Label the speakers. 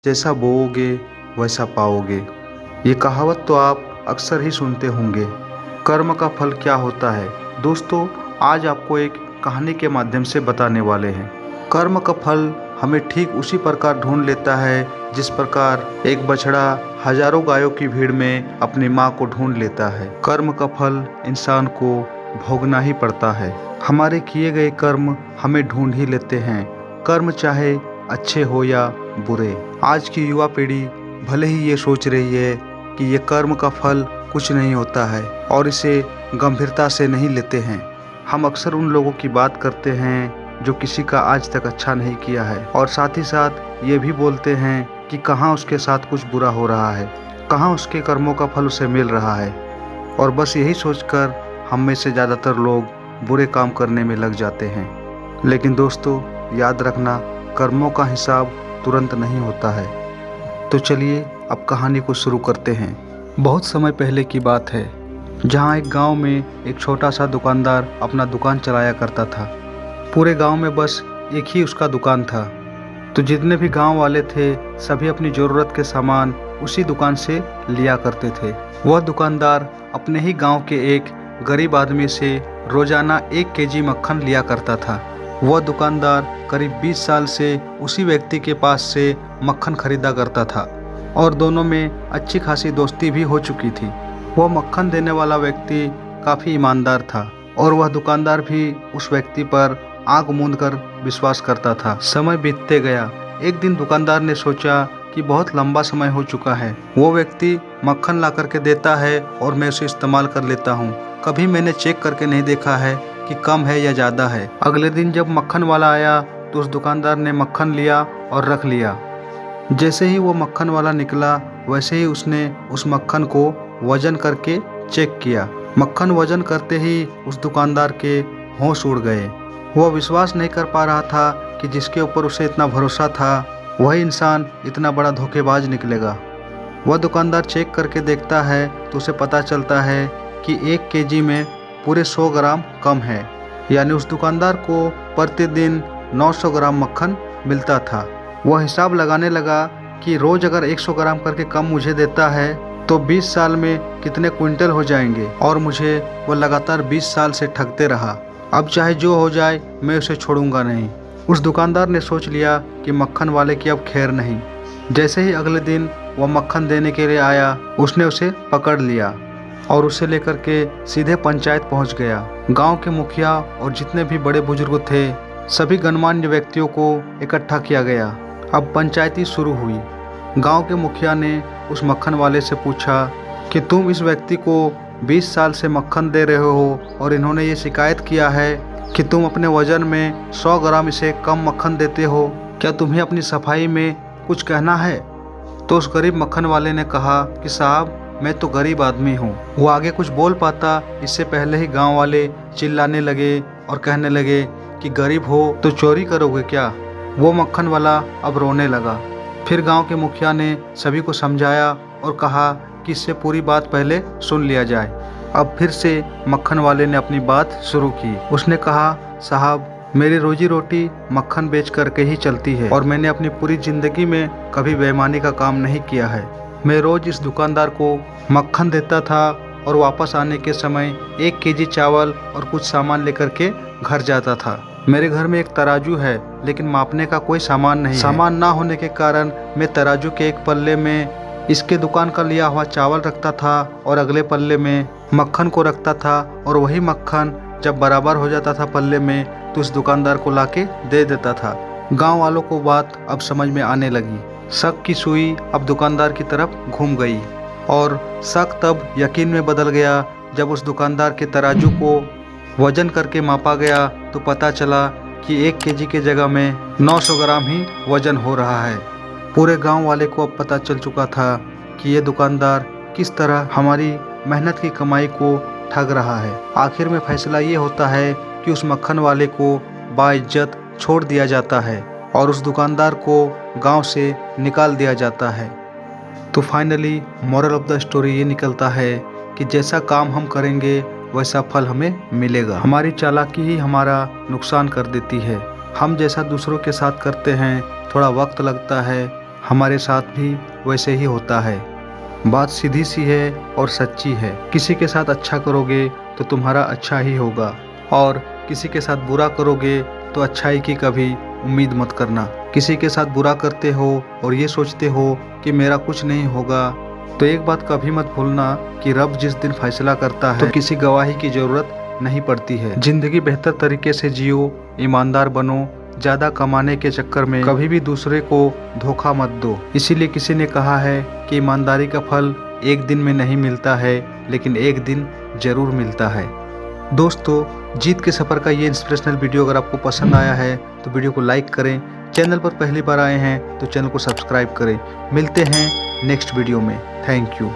Speaker 1: जैसा बोओगे वैसा पाओगे। ये कहावत तो आप अक्सर ही सुनते होंगे। कर्म का फल क्या होता है? दोस्तों, आज आपको एक कहानी के माध्यम से बताने वाले हैं। कर्म का फल हमें ठीक उसी प्रकार ढूंढ लेता है जिस प्रकार एक बछड़ा हजारों गायों की भीड़ में अपनी माँ को ढूंढ लेता है। कर्म का फल इंसान को भोगना ही पड़ता है। हमारे किए गए कर्म हमें ढूंढ ही लेते हैं, कर्म चाहे अच्छे हो या बुरे। आज की युवा पीढ़ी भले ही ये सोच रही है कि ये कर्म का फल कुछ नहीं होता है और इसे गंभीरता से नहीं लेते हैं। हम अक्सर उन लोगों की बात करते हैं जो किसी का आज तक अच्छा नहीं किया है और साथ ही साथ ये भी बोलते हैं कि कहाँ उसके साथ कुछ बुरा हो रहा है, कहाँ उसके कर्मों का फल उसे मिल रहा है। और बस यही सोचकर हम में से ज़्यादातर लोग बुरे काम करने में लग जाते हैं। लेकिन दोस्तों, याद रखना, कर्मों का हिसाब तुरंत नहीं होता है। तो चलिए अब कहानी को शुरू करते हैं। बहुत समय पहले की बात है, जहाँ एक गांव में एक छोटा सा दुकानदार अपना दुकान चलाया करता था। पूरे गांव में बस एक ही उसका दुकान था, तो जितने भी गांव वाले थे सभी अपनी ज़रूरत के सामान उसी दुकान से लिया करते थे। वह दुकानदार अपने ही गांव के एक गरीब आदमी से रोजाना 1 केजी मक्खन लिया करता था। वह दुकानदार करीब 20 साल से उसी व्यक्ति के पास से मक्खन खरीदा करता था और दोनों में अच्छी खासी दोस्ती भी हो चुकी थी। वह मक्खन देने वाला व्यक्ति काफ़ी ईमानदार था और वह दुकानदार भी उस व्यक्ति पर आंख मूंद कर विश्वास करता था। समय बीतते गया। एक दिन दुकानदार ने सोचा कि बहुत लंबा समय हो चुका है, वो व्यक्ति मक्खन ला करके देता है और मैं उसे इस्तेमाल कर लेता हूँ। कभी मैंने चेक करके नहीं देखा है कि कम है या ज़्यादा है। अगले दिन जब मक्खन वाला आया तो उस दुकानदार ने मक्खन लिया और रख लिया। जैसे ही वो मक्खन वाला निकला वैसे ही उसने उस मक्खन को वजन करके चेक किया। मक्खन वजन करते ही उस दुकानदार के होश उड़ गए। वह विश्वास नहीं कर पा रहा था कि जिसके ऊपर उसे इतना भरोसा था वही इंसान इतना बड़ा धोखेबाज निकलेगा। वह दुकानदार चेक करके देखता है तो उसे पता चलता है कि 1 केजी में पूरे 100 ग्राम कम है, यानी उस दुकानदार को प्रतिदिन 900 ग्राम मक्खन मिलता था। वह हिसाब लगाने लगा कि रोज अगर 100 ग्राम करके कम मुझे देता है तो 20 साल में कितने क्विंटल हो जाएंगे, और मुझे वो लगातार 20 साल से ठगते रहा। अब चाहे जो हो जाए मैं उसे छोड़ूंगा नहीं। उस दुकानदार ने सोच लिया कि मक्खन वाले की अब खैर नहीं। जैसे ही अगले दिन वह मक्खन देने के लिए आया, उसने उसे पकड़ लिया और उसे लेकर के सीधे पंचायत पहुंच गया। गांव के मुखिया और जितने भी बड़े बुजुर्ग थे सभी गणमान्य व्यक्तियों को इकट्ठा किया गया। अब पंचायती शुरू हुई। गांव के मुखिया ने उस मक्खन वाले से पूछा कि तुम इस व्यक्ति को 20 साल से मक्खन दे रहे हो और इन्होंने ये शिकायत किया है कि तुम अपने वजन में 100 ग्राम इसे कम मक्खन देते हो, क्या तुम्हें अपनी सफाई में कुछ कहना है? तो उस गरीब मक्खन वाले ने कहा कि साहब, मैं तो गरीब आदमी हूँ। वो आगे कुछ बोल पाता इससे पहले ही गांव वाले चिल्लाने लगे और कहने लगे कि गरीब हो तो चोरी करोगे क्या? वो मक्खन वाला अब रोने लगा। फिर गांव के मुखिया ने सभी को समझाया और कहा कि इससे पूरी बात पहले सुन लिया जाए। अब फिर से मक्खन वाले ने अपनी बात शुरू की। उसने कहा, साहब, मेरी रोजी रोटी मक्खन बेच करके ही चलती है और मैंने अपनी पूरी जिंदगी में कभी बेईमानी का काम नहीं किया है। मैं रोज इस दुकानदार को मक्खन देता था और वापस आने के समय 1 केजी चावल और कुछ सामान लेकर के घर जाता था। मेरे घर में एक तराजू है लेकिन मापने का कोई सामान नहीं है। सामान ना होने के कारण मैं तराजू के एक पल्ले में इसके दुकान का लिया हुआ चावल रखता था और अगले पल्ले में मक्खन को रखता था, और वही मक्खन जब बराबर हो जाता था पल्ले में तो उस दुकानदार को लाके दे देता था। गांव वालों को बात अब समझ में आने लगी। शक की सुई अब दुकानदार की तरफ घूम गई और शक तब यकीन में बदल गया जब उस दुकानदार के तराजू को वजन करके मापा गया तो पता चला कि 1 केजी के जगह में 900 ग्राम ही वजन हो रहा है। पूरे गांव वाले को अब पता चल चुका था कि ये दुकानदार किस तरह हमारी मेहनत की कमाई को ठग रहा है। आखिर में फैसला ये होता है कि उस मक्खन वाले को बाइज्जत छोड़ दिया जाता है और उस दुकानदार को गांव से निकाल दिया जाता है। तो finally moral of the story ये निकलता है कि जैसा काम हम करेंगे वैसा फल हमें मिलेगा। हमारी चालाकी ही हमारा नुकसान कर देती है। हम जैसा दूसरों के साथ करते हैं, थोड़ा वक्त लगता है हमारे साथ भी वैसे ही होता है। बात सीधी सी है और सच्ची है। किसी के साथ अच्छा करोगे तो तुम्हारा अच्छा ही होगा, और किसी के साथ बुरा करोगे तो अच्छाई की कभी उम्मीद मत करना। किसी के साथ बुरा करते हो और ये सोचते हो कि मेरा कुछ नहीं होगा, तो एक बात कभी मत भूलना कि रब जिस दिन फैसला करता है तो किसी गवाही की जरूरत नहीं पड़ती है। जिंदगी बेहतर तरीके से जियो, ईमानदार बनो, ज्यादा कमाने के चक्कर में कभी भी दूसरे को धोखा मत दो। इसीलिए किसी ने कहा है कि ईमानदारी का फल एक दिन में नहीं मिलता है, लेकिन एक दिन जरूर मिलता है। दोस्तों, जीत के सफ़र का ये इंस्पिरेशनल वीडियो अगर आपको पसंद आया है तो वीडियो को लाइक करें। चैनल पर पहली बार आए हैं तो चैनल को सब्सक्राइब करें। मिलते हैं नेक्स्ट वीडियो में। Thank you.